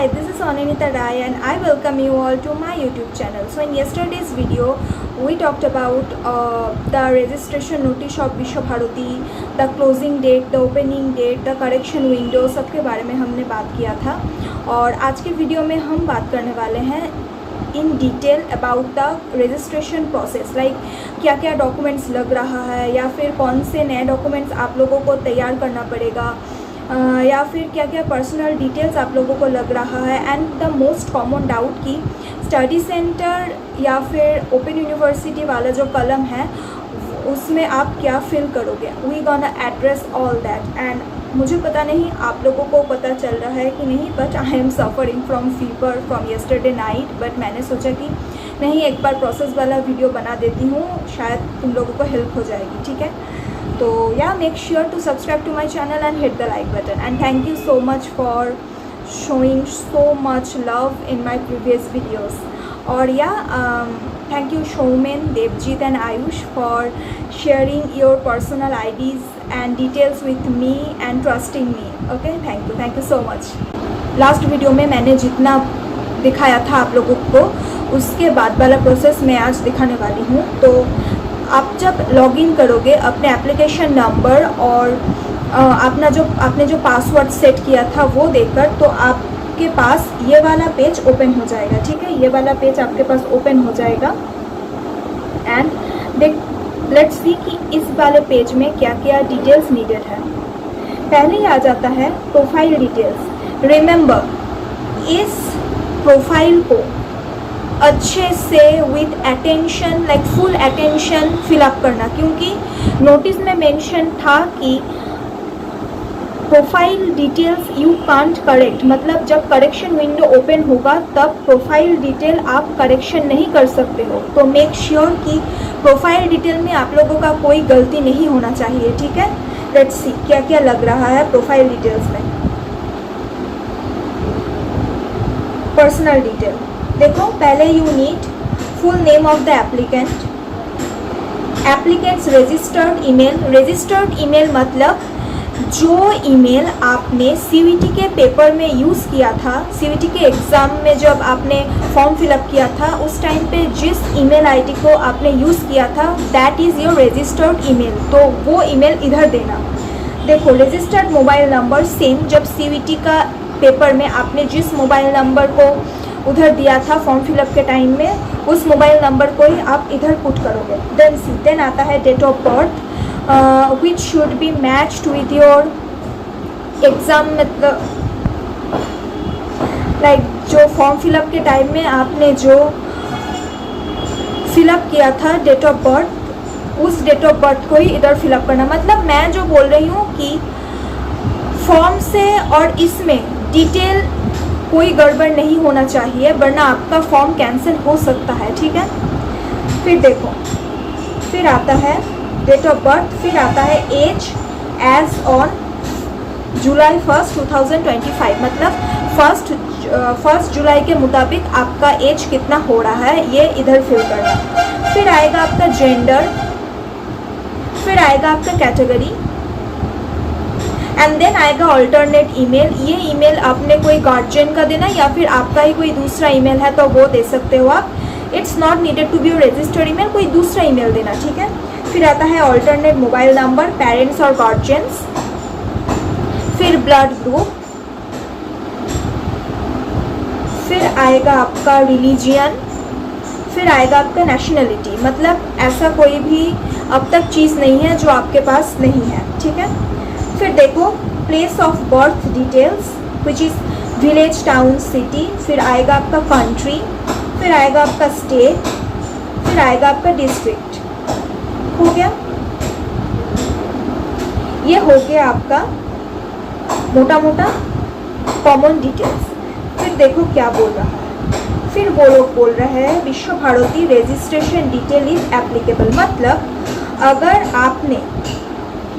Hi, this is Ananita Rai and I welcome you all to my YouTube channel. So in yesterday's video, we talked about the registration notice of Vishwa Bharati, the closing date, the opening date, the correction window, सब के बारे में हमने बात किया था। और आज के वीडियो में हम बात करने वाले हैं in detail about the registration process, like क्या क्या डॉक्यूमेंट्स लग रहा है या फिर कौन से नए डॉक्यूमेंट्स आप लोगों को तैयार करना पड़ेगा, या फिर क्या क्या पर्सनल डिटेल्स आप लोगों को लग रहा है। And the most common doubt कि स्टडी सेंटर या फिर ओपन यूनिवर्सिटी वाला जो कॉलम है उसमें आप क्या फिल करोगे। We gonna address all that. And मुझे पता नहीं आप लोगों को पता चल रहा है कि नहीं, but I am suffering from fever from yesterday night. But मैंने सोचा कि नहीं, एक बार प्रोसेस वाला वीडियो बना देती हूँ, शायद तुम लोगों को हेल्प हो जाएगी। ठीक है, तो yeah make sure to subscribe to my channel and hit the like button. And thank you so much for showing so much love in my previous videos. और या thank you Showman, Devjit and Ayush for sharing your personal IDs and details with me and trusting me. Okay, thank you so much. Last video में मैंने जितना दिखाया था आप लोगों को, उसके बाद वाला प्रोसेस मैं आज दिखाने वाली हूँ। तो आप जब लॉगिन करोगे अपने एप्लीकेशन नंबर और आपने जो पासवर्ड सेट किया था वो देकर, तो आपके पास ये वाला पेज ओपन हो जाएगा। ठीक है, ये वाला पेज आपके पास ओपन हो जाएगा। एंड लेट्स सी कि इस वाले पेज में क्या क्या डिटेल्स नीडेड है। पहले ही आ जाता है प्रोफाइल डिटेल्स। रिमेंबर, इस प्रोफाइल को अच्छे से with attention, like full attention fill up करना, क्योंकि नोटिस में मेंशन था कि profile details you can't correct, मतलब जब करेक्शन विंडो ओपन होगा तब प्रोफाइल डिटेल आप करेक्शन नहीं कर सकते हो। तो मेक श्योर कि प्रोफाइल डिटेल में आप लोगों का कोई गलती नहीं होना चाहिए। ठीक है, लेट्स सी क्या क्या लग रहा है प्रोफाइल डिटेल्स में। पर्सनल डिटेल देखो, पहले you need full name of the applicant, applicants registered email. Registered email मतलब जो ईमेल आपने सीवीटी के पेपर में यूज़ किया था, सीवीटी के एग्ज़ाम में जब आपने फॉर्म फिलअप किया था उस टाइम पे जिस ईमेल आईडी को आपने यूज़ किया था, that is your registered email. तो वो ईमेल इधर देना। देखो, रजिस्टर्ड मोबाइल नंबर सेम, जब सीवीटी का पेपर में आपने जिस मोबाइल नंबर को उधर दिया था फॉर्म फिलअप के टाइम में, उस मोबाइल नंबर को ही आप इधर पुट करोगे। देन आता है date of birth, which should be matched with your exam, मतलब लाइक जो फॉर्म फिलअप के टाइम में आपने जो फिलअप किया था डेट ऑफ बर्थ, उस डेट ऑफ बर्थ को ही इधर फिलअप करना। मतलब मैं जो बोल रही हूँ कि फॉर्म से और इसमें डिटेल कोई गड़बड़ नहीं होना चाहिए, वरना आपका फॉर्म कैंसिल हो सकता है। ठीक है, फिर देखो, फिर आता है डेट ऑफ बर्थ, फिर आता है एज एज ऑन जुलाई 1, 2025, मतलब फर्स्ट जुलाई के मुताबिक आपका एज कितना हो रहा है ये इधर फिल करना। फिर आएगा आपका जेंडर, फिर आएगा आपका कैटेगरी, एंड देन आएगा अल्टरनेट ईमेल। ये ईमेल आपने कोई गार्जियन का देना या फिर आपका ही कोई दूसरा ईमेल है तो वो दे सकते हो आप। It's not needed to be your registered email, कोई दूसरा ईमेल देना। ठीक है, फिर आता है अल्टरनेट मोबाइल नंबर, पेरेंट्स और गार्जियंस, फिर ब्लड ग्रुप, फिर आएगा आपका रिलीजियन, फिर आएगा आपका नेशनलिटी, मतलब ऐसा कोई भी अब तक चीज़ नहीं है जो आपके पास नहीं है। ठीक है, फिर देखो place of birth details which is village, town, city, फिर आएगा आपका कंट्री, फिर आएगा आपका स्टेट, फिर आएगा आपका डिस्ट्रिक्ट। हो गया, ये हो गया आपका मोटा मोटा कॉमन डिटेल्स। फिर देखो क्या बोल रहा है, फिर वो लोग बोल रहे हैं Vishva Bharati registration detail is applicable, मतलब अगर आपने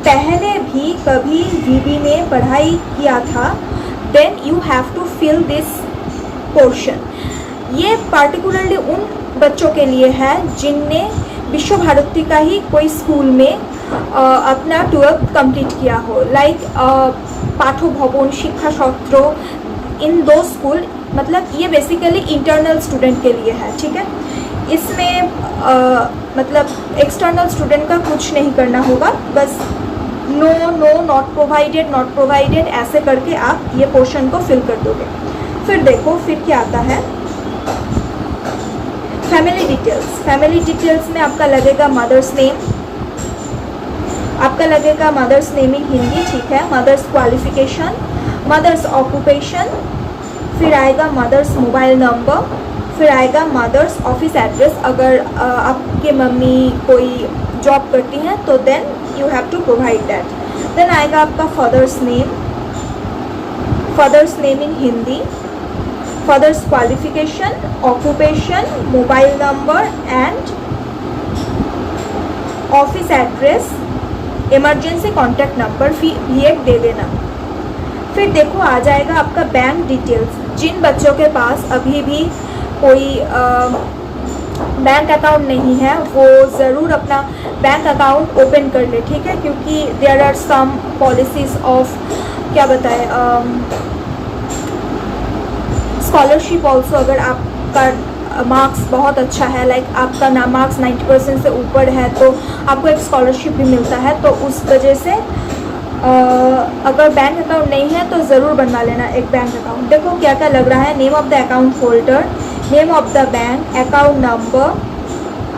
पहले भी कभी वीबी में पढ़ाई किया था then you have to fill this portion. ये पार्टिकुलरली उन बच्चों के लिए है जिनने विश्व भारती का ही कोई स्कूल में अपना 12th कंप्लीट किया हो, लाइक पाठ्य भवन, शिक्षा सत्र, इन दो स्कूल, मतलब ये बेसिकली इंटरनल स्टूडेंट के लिए है, ठीक है। इसमें मतलब एक्सटर्नल स्टूडेंट का कुछ नहीं करना होगा, बस नो नो नॉट प्रोवाइडेड ऐसे करके आप ये पोर्शन को फिल कर दोगे। फिर देखो फिर क्या आता है, फैमिली डिटेल्स। फैमिली डिटेल्स में आपका लगेगा मदर्स नेम, आपका लगेगा मदर्स नेम इन हिंदी, ठीक है। मदर्स क्वालिफिकेशन, मदर्स ऑक्यूपेशन, फिर आएगा मदर्स मोबाइल नंबर, फिर आएगा मदर्स ऑफिस एड्रेस। अगर आपके मम्मी कोई जॉब करती हैं तो then you have to provide that. Then आएगा आपका father's name in Hindi, father's qualification, occupation, mobile number and office address, emergency contact number भी एक दे देना। फिर देखो आ जाएगा आपका बैंक डिटेल्स। जिन बच्चों के पास अभी भी कोई बैंक अकाउंट नहीं है वो ज़रूर अपना बैंक अकाउंट ओपन कर ले, ठीक है, क्योंकि there are some policies of क्या बताए स्कॉलरशिप ऑल्सो। अगर आपका मार्क्स बहुत अच्छा है, लाइक आपका ना मार्क्स 90% से ऊपर है, तो आपको एक स्कॉलरशिप भी मिलता है। तो उस वजह से अगर बैंक अकाउंट नहीं है तो ज़रूर बनवा लेना एक बैंक अकाउंट। देखो क्या क्या लग रहा है, name of the account holder, name of the bank, account number,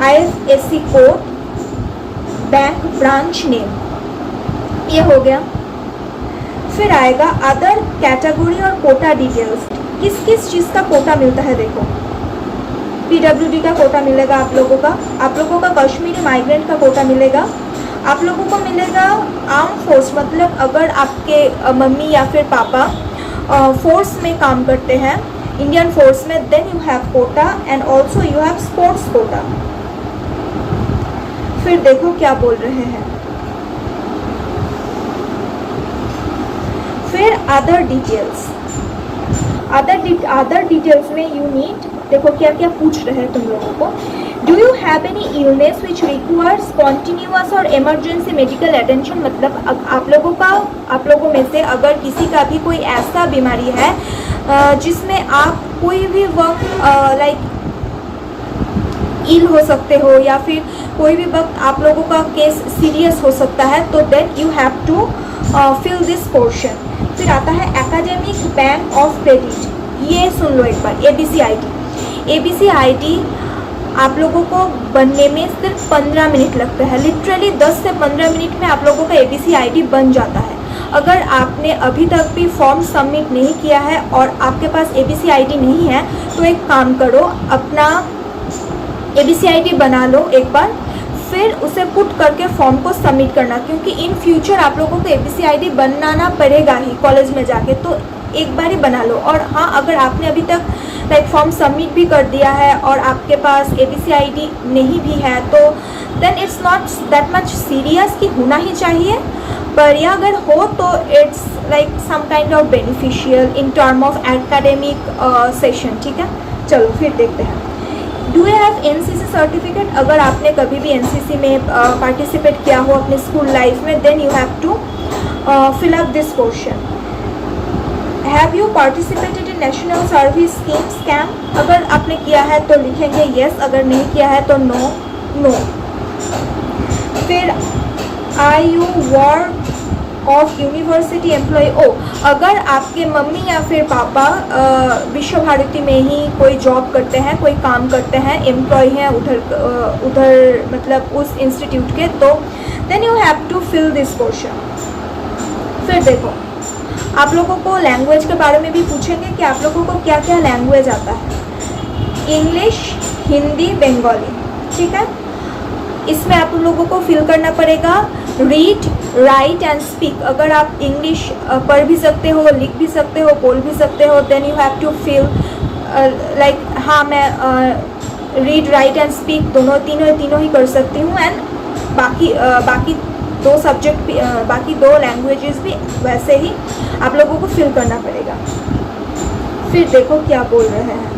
IFSC code, bank branch name, ये हो गया। फिर आएगा अदर कैटेगरी और कोटा डिटेल्स। किस किस चीज़ का कोटा मिलता है, देखो PWD का कोटा मिलेगा आप लोगों का कश्मीरी माइग्रेंट का कोटा मिलेगा, आप लोगों को मिलेगा आर्म फोर्स, मतलब अगर आपके मम्मी या फिर पापा फोर्स में काम करते हैं, इंडियन फोर्स में, then you have quota and also you have sports quota. फिर देखो क्या बोल रहे हैं, फिर अदर डिटेल्स। अदर डिटेल्स में यू नीड, देखो क्या क्या पूछ रहे हैं तुम लोगों को। Do you have any illness which requires continuous और इमरजेंसी मेडिकल अटेंशन, मतलब आप लोगों में से अगर किसी का भी कोई ऐसा बीमारी है जिसमें आप कोई भी वक्त लाइक इल हो सकते हो या फिर कोई भी वक्त आप लोगों का केस सीरियस हो सकता है, तो then you have to fill this portion. फिर आता है एकेडमिक बैंक ऑफ क्रेडिट, ये सुन लो एक बार, ABCID आप लोगों को बनने में सिर्फ 15 मिनट लगता है, लिटरली 10 से 15 मिनट में आप लोगों का ABCID बन जाता है। अगर आपने अभी तक भी फॉर्म सबमिट नहीं किया है और आपके पास ABCID नहीं है तो एक काम करो, अपना ABCID बना लो एक बार, फिर उसे पुट करके फॉर्म को सबमिट करना, क्योंकि इन फ्यूचर आप लोगों को ABCID बनाना पड़ेगा ही कॉलेज में जाके, तो एक बार ही बना लो। और हाँ, अगर आपने अभी तक लाइक फॉर्म सबमिट भी कर दिया है और आपके पास ABCID नहीं भी है तो then it's not that much serious कि होना ही चाहिए, पर यह अगर हो तो it's like some kind of beneficial in term of academic session, ठीक है। चलो फिर देखते हैं, do you have NCC certificate. अगर आपने कभी भी NCC में पार्टिसिपेट किया हो अपने स्कूल लाइफ में, then you have to fill up this portion. Have you participated in national service scheme scam. अगर आपने किया है तो लिखेंगे येस, अगर नहीं किया है तो नो। फिर are you work of university employ. अगर आपके मम्मी या फिर पापा विश्व भारती में ही कोई जॉब करते हैं, कोई काम करते हैं, एम्प्लॉय हैं उधर मतलब उस इंस्टीट्यूट के, तो then you have to fill this portion. फिर देखो आप लोगों को लैंग्वेज के बारे में भी पूछेंगे कि आप लोगों को क्या क्या लैंग्वेज आता है, इंग्लिश, हिंदी, बंगाली, ठीक है। इसमें आप लोगों को फिल करना पड़ेगा रीड, राइट एंड स्पीक। अगर आप इंग्लिश पढ़ भी सकते हो, लिख भी सकते हो, बोल भी सकते हो, then you have to fill like हाँ मैं रीड, राइट एंड स्पीक तीनों ही कर सकती हूँ, एंड बाकी दो सब्जेक्ट भी, बाकी दो लैंग्वेजेस भी वैसे ही आप लोगों को फिल करना पड़ेगा। फिर देखो क्या बोल रहे हैं,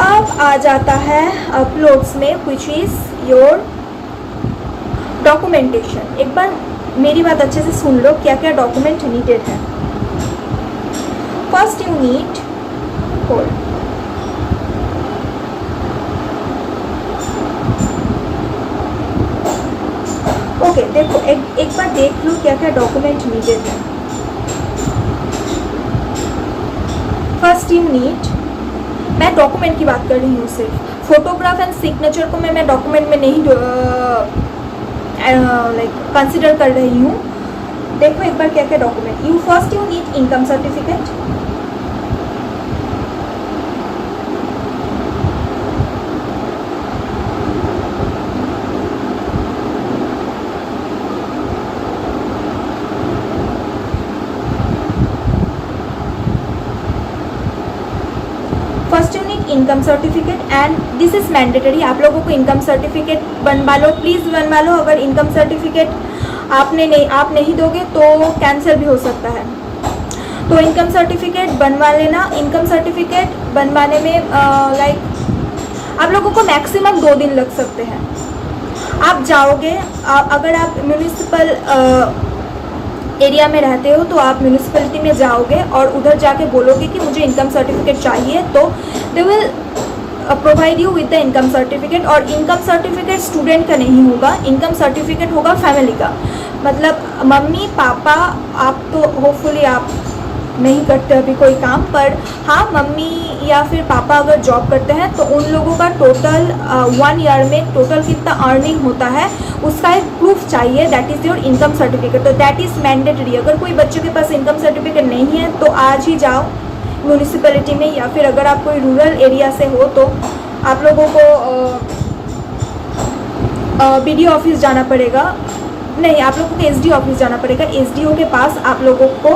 अब आ जाता है अपलोड्स में, विच इज़ योर डॉक्यूमेंटेशन। एक बार मेरी बात अच्छे से सुन लो, क्या क्या डॉक्यूमेंट नीडेड है। First you need hold, okay देखो एक बार देख लो क्या क्या डॉक्यूमेंट नीडेड है। फर्स्ट यू नीड, मैं डॉक्यूमेंट की बात कर रही हूँ सिर्फ, फोटोग्राफ एंड सिग्नेचर को मैं डॉक्यूमेंट में नहीं लाइक कंसिडर कर रही हूँ। देखो एक बार क्या क्या document, you first you need income certificate, first you need income certificate and this is mandatory. आप लोगों को इनकम सर्टिफिकेट बनवा लो, प्लीज़ बनवा लो। अगर इनकम सर्टिफिकेट आप नहीं दोगे तो कैंसिल भी हो सकता है, तो इनकम सर्टिफिकेट बनवा लेना। इनकम सर्टिफिकेट बनवाने में लाइक आप लोगों को मैक्सिमम 2 दिन लग सकते हैं। आप जाओगे, अगर आप म्यूनिसिपल एरिया में रहते हो तो आप म्यूनिसिपैलिटी में जाओगे और उधर जाके बोलोगे कि मुझे इनकम सर्टिफिकेट चाहिए, तो they will provide you with the income certificate. और इनकम सर्टिफिकेट स्टूडेंट का नहीं होगा, इनकम सर्टिफिकेट होगा फैमिली का, मतलब मम्मी पापा। आप तो होपफुली आप नहीं करते अभी कोई काम, पर हाँ मम्मी या फिर पापा अगर जॉब करते हैं तो उन लोगों का टोटल 1 ईयर में टोटल कितना अर्निंग होता है उसका एक प्रूफ चाहिए, that is your income certificate. तो दैट इज़ मैंडेटरी। अगर कोई बच्चों के पास इनकम सर्टिफिकेट नहीं है तो आज ही जाओ म्यूनिसिपैलिटी में, या फिर अगर आप कोई रूरल एरिया से हो तो आप लोगों को BDO ऑफिस जाना पड़ेगा, नहीं आप लोगों को SD ऑफिस जाना पड़ेगा। SDO के पास आप लोगों को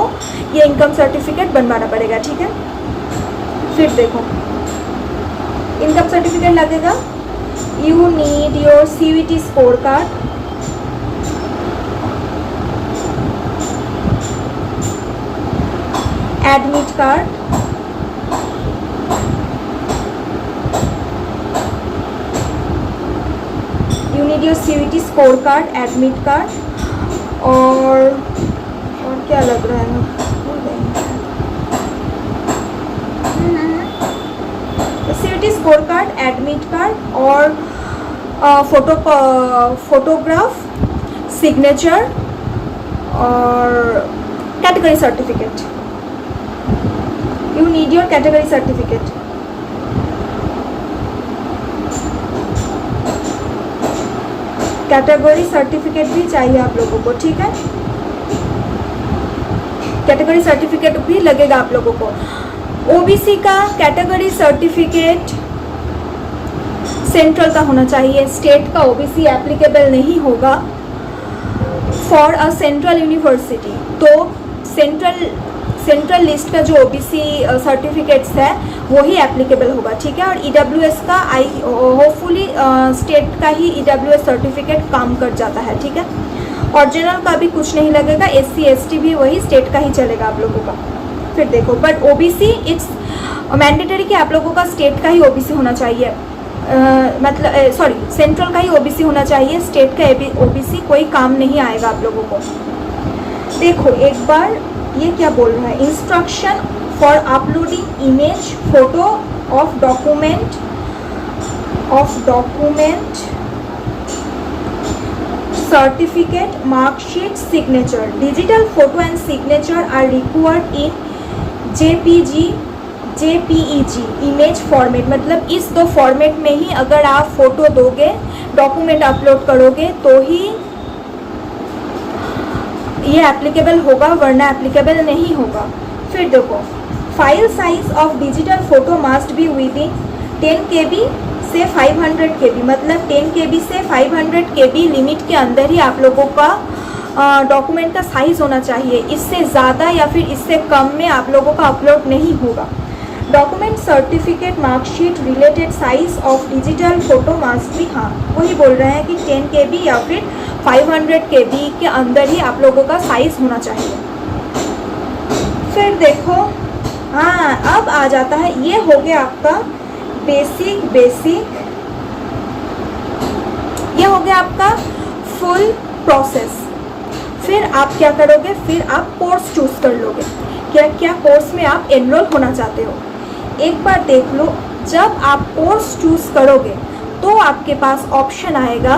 ये इनकम सर्टिफिकेट बनवाना पड़ेगा, ठीक है। फिर देखो इनकम सर्टिफिकेट लगेगा, you need your CVT score card, admit card, you need your CVT score card, admit card, और क्या लग रहा है CVT score card, admit card और फोटोग्राफ, सिग्नेचर और category certificate. You need your category certificate. Category certificate भी चाहिए आप लोगों को, ठीक है। कैटेगरी सर्टिफिकेट भी लगेगा आप लोगों को। OBC का कैटेगरी सर्टिफिकेट सेंट्रल का होना चाहिए, स्टेट का OBC एप्लीकेबल नहीं होगा फॉर अ सेंट्रल यूनिवर्सिटी। तो सेंट्रल लिस्ट का जो OBC सर्टिफिकेट्स है वही एप्लीकेबल होगा, ठीक है। और EWS का होपफुली स्टेट का ही EWS सर्टिफिकेट काम कर जाता है, ठीक है। और जनरल का भी कुछ नहीं लगेगा, SC ST भी वही स्टेट का ही चलेगा आप लोगों का। फिर देखो बट OBC इट्स मैंडेटरी कि आप लोगों का स्टेट का ही OBC होना चाहिए, मतलब सॉरी सेंट्रल का ही OBC होना चाहिए, स्टेट का OBC कोई काम नहीं आएगा आप लोगों को। देखो एक बार ये क्या बोल रहा है, instruction for uploading image photo of document certificate marksheet signature, digital photo and signature are required in JPEG image format. मतलब इस 2 फॉर्मेट में ही अगर आप फोटो दोगे, डॉक्यूमेंट अपलोड करोगे तो ही ये एप्लीकेबल होगा, वरना एप्लीकेबल नहीं होगा। फिर देखो file size of digital photo must be with in 10 KB से 500 KB, मतलब 10 KB से 500 KB लिमिट के अंदर ही आप लोगों का डॉक्यूमेंट का साइज़ होना चाहिए। इससे ज़्यादा या फिर इससे कम में आप लोगों का अपलोड नहीं होगा। Document certificate marksheet related size of digital photo must be, हाँ वही बोल रहे हैं कि 10 KB या फिर 500 KB के अंदर ही आप लोगों का साइज़ होना चाहिए। फिर देखो हाँ अब आ जाता है, ये हो गया आपका बेसिक, ये हो गया आपका फुल प्रोसेस। फिर आप क्या करोगे, फिर आप कोर्स चूज कर लोगे। क्या क्या कोर्स में आप एनरोल होना चाहते हो। एक बार देख लो, जब आप कोर्स चूज़ करोगे तो आपके पास ऑप्शन आएगा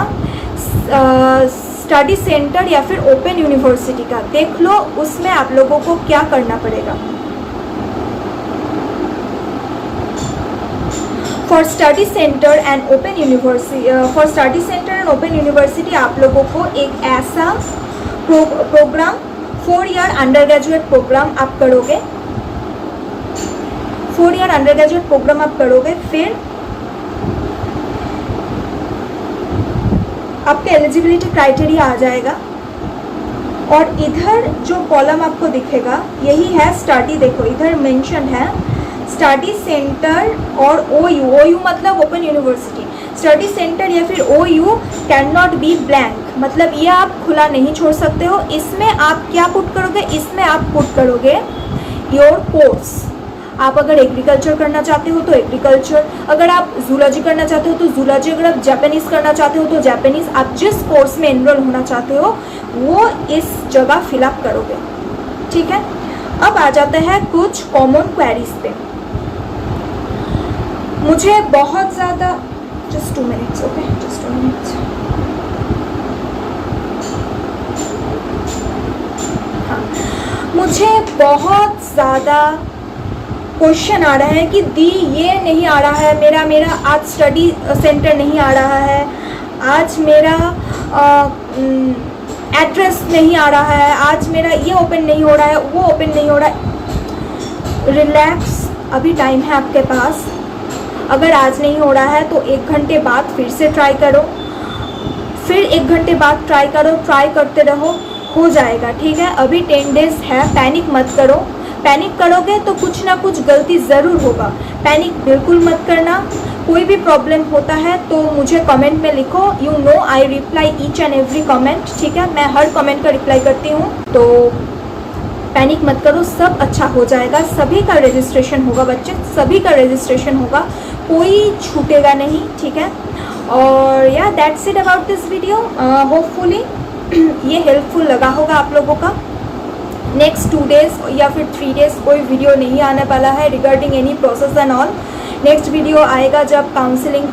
स्टडी सेंटर या फिर ओपन यूनिवर्सिटी का। देख लो उसमें आप लोगों को क्या करना पड़ेगा। For study centre and open university आप लोगों को एक ऐसा program 4 year undergraduate program आप करोगे। 4 ईयर अंडर ग्रेजुएट प्रोग्राम आप करोगे, फिर आपका एलिजिबिलिटी क्राइटेरिया आ जाएगा और इधर जो कॉलम आपको दिखेगा यही है स्टडी। देखो इधर मेंशन है स्टडी सेंटर और OU मतलब ओपन यूनिवर्सिटी। स्टडी सेंटर या फिर OU can not be blank, मतलब ये आप खुला नहीं छोड़ सकते हो। इसमें आप क्या पुट करोगे, इसमें आप पुट करोगे योर कोर्स। आप अगर एग्रीकल्चर करना चाहते हो तो एग्रीकल्चर, अगर आप जूलॉजी करना चाहते हो तो जूलॉजी, अगर आप जापानीज़ करना चाहते हो तो जापानीज़। आप जिस कोर्स में एनरोल होना चाहते हो वो इस जगह फिलअप करोगे, ठीक है। अब आ जाता है कुछ कॉमन क्वेरीज पे। मुझे बहुत ज़्यादा just 2 minutes, okay, just 2 minutes. हाँ, मुझे बहुत ज़्यादा क्वेश्चन आ रहा है कि दी ये नहीं आ रहा है मेरा आज स्टडी सेंटर नहीं आ रहा है, आज मेरा एड्रेस नहीं आ रहा है, आज मेरा ये ओपन नहीं हो रहा है, वो ओपन नहीं हो रहा है। रिलैक्स, अभी टाइम है आपके पास। अगर आज नहीं हो रहा है तो 1 घंटे बाद फिर से ट्राई करो, फिर 1 घंटे बाद ट्राई करो, ट्राई करते रहो, हो जाएगा, ठीक है। अभी 10 डेज़ है, पैनिक मत करो। पैनिक करोगे तो कुछ ना कुछ गलती ज़रूर होगा। पैनिक बिल्कुल मत करना। कोई भी प्रॉब्लम होता है तो मुझे कमेंट में लिखो। You know I reply each and every comment, ठीक है। मैं हर कमेंट का रिप्लाई करती हूँ, तो पैनिक मत करो, सब अच्छा हो जाएगा। सभी का रजिस्ट्रेशन होगा बच्चे, सभी का रजिस्ट्रेशन होगा, कोई छूटेगा नहीं, ठीक है। और या that's it about this video. Hopefully ये हेल्पफुल लगा होगा आप लोगों का। नेक्स्ट 2 डेज़ या फिर 3 डेज़ कोई वीडियो नहीं आने वाला है regarding any process and all. Next video आएगा जब काउंसलिंग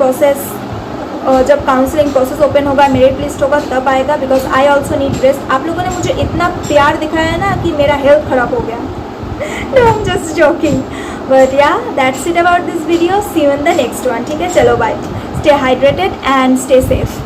प्रोसेस ओपन होगा, मेरिट लिस्ट होगा, तब आएगा। Because I also need rest. आप लोगों ने मुझे इतना प्यार दिखाया है ना कि मेरा हेल्थ ख़राब हो गया। No, I am just joking, but yeah that's it about this video. See you in the next one, ठीक है। चलो bye, stay hydrated and stay safe.